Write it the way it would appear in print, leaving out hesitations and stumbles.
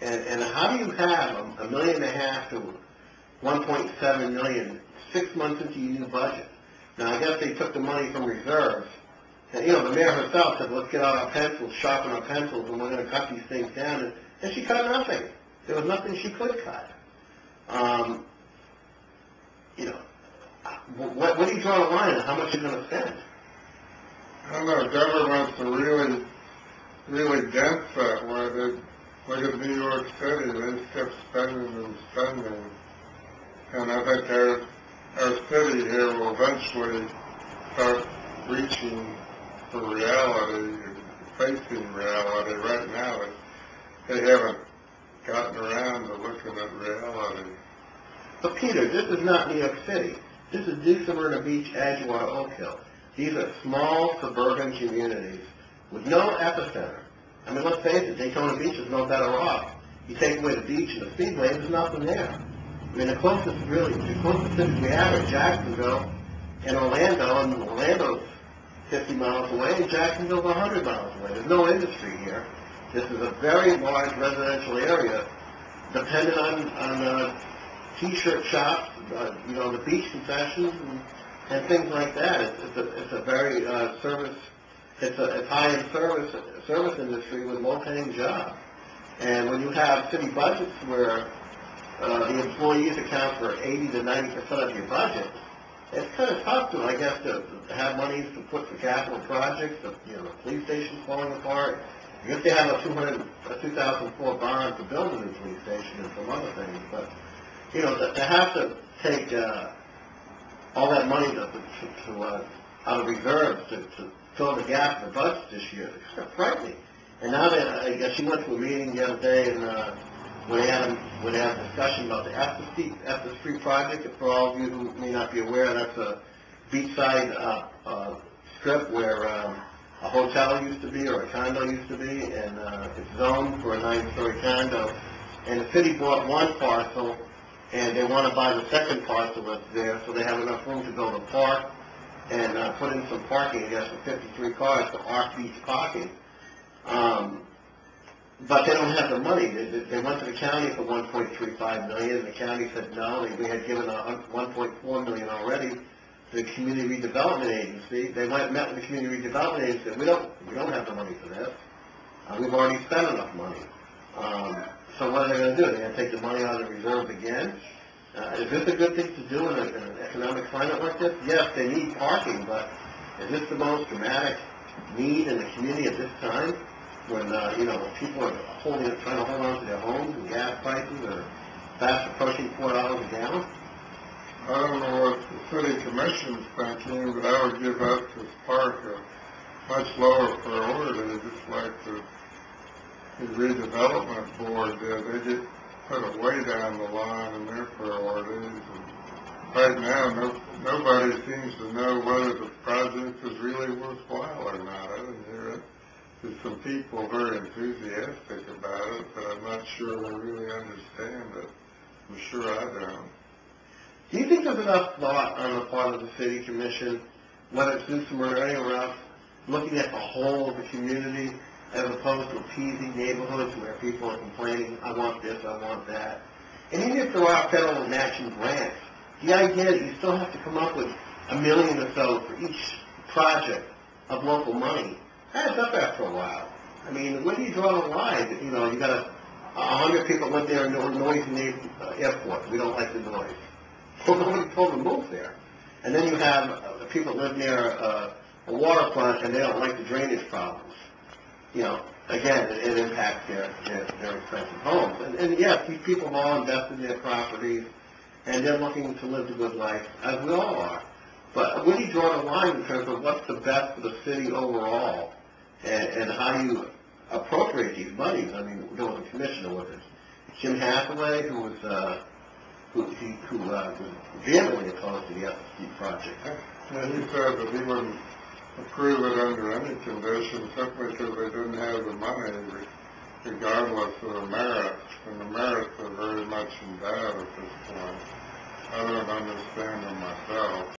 And how do you have $1.5 million to 1.7 million 6 months into your new budget? Now, I guess they took the money from reserves. And, the mayor herself said, let's get out our pencils, sharpen our pencils, and we're going to cut these things down. And she cut nothing. There was nothing she could cut. What do you draw the line on how much you're going to spend? I don't know. Governments are really dense that way. Look at New York City. They just kept spending and spending. And I think our city here will eventually start reaching for reality, facing reality. Right now, they haven't gotten around to looking at reality. But Peter, this is not New York City. This is New Smyrna Beach, Edgewater, Oak Hill. These are small suburban communities with no epicenter. I mean, let's face it, Daytona Beach is no better off. You take away the beach and the speedway, there's nothing there. I mean, the closest cities we have are Jacksonville and Orlando, and Orlando's 50 miles away, and Jacksonville's 100 miles away. There's no industry here. This is a very large residential area, dependent on T-shirt shops, the beach concessions, and things like that. It's a very it's high-end service industry with low-paying jobs. And when you have city budgets where the employees account for 80 to 90% of your budget, it's kind of tough to, I guess, to have money to put for capital projects. The police station's falling apart. I guess they have a 2004 bond to build a new police station and some other things, but to have to take all that money out of reserves to fill the gap in the budget this year, it's kind of frightening. And now that I guess she went to a meeting the other day, and where they had a discussion about the Estes Street project. And for all of you who may not be aware, that's a beachside strip where a hotel used to be or a condo used to be, and it's zoned for a 9-story condo. And the city bought one parcel, and they want to buy the second parcel that's there, so they have enough room to build a park and put in some parking, I guess, for 53 cars for off-beach parking. But they don't have the money. They went to the county for $1.35 million. The county said no. We had given $1.4 million already to the Community Redevelopment Agency. They went and met with the Community Redevelopment Agency and said, we don't have the money for this. We've already spent enough money. So what are they going to do? They're going to take the money out of the reserves again? Is this a good thing to do in an economic climate like this? Yes, they need parking, but is this the most dramatic need in the community at this time? When people are trying to hold on to their homes and gas prices are fast approaching $4 a gallon? I don't know what the city commission's thinking, but I would give Estes Park a much lower priority, just like the redevelopment board did. They get put it way down the line in their priorities. And right now, nobody seems to know whether the project is really worthwhile or not. I didn't hear it. There's some people very enthusiastic about it, but I'm not sure they really understand it. I'm sure I don't. Do you think there's enough thought on the part of the city commission, whether it's New Smyrna or anywhere else, looking at the whole of the community as opposed to appeasing neighborhoods where people are complaining, I want this, I want that? And even if there are federal and national grants, the idea that you still have to come up with $1 million or so for each project of local money, adds up after a while. I mean, where do you draw the line? You got 100 people live there in a noisy airport. We don't like the noise. Well, nobody told them to move there. And then you have people live near a waterfront, and they don't like the drainage problems. Again, it impacts their expensive homes. And yes, these people have all invested in their properties, and they're looking to live a good life, as we all are. But where do you draw the line in terms of what's the best for the city overall, and how do you appropriate these monies? I mean, there was a commissioner with it, Jim Hathaway, who was vehemently opposed to the FSD project. Yeah, he said that he wouldn't approve it under any conditions simply because they didn't have the money, regardless of the merits. And the merits are very much in doubt at this point. I don't understand them myself.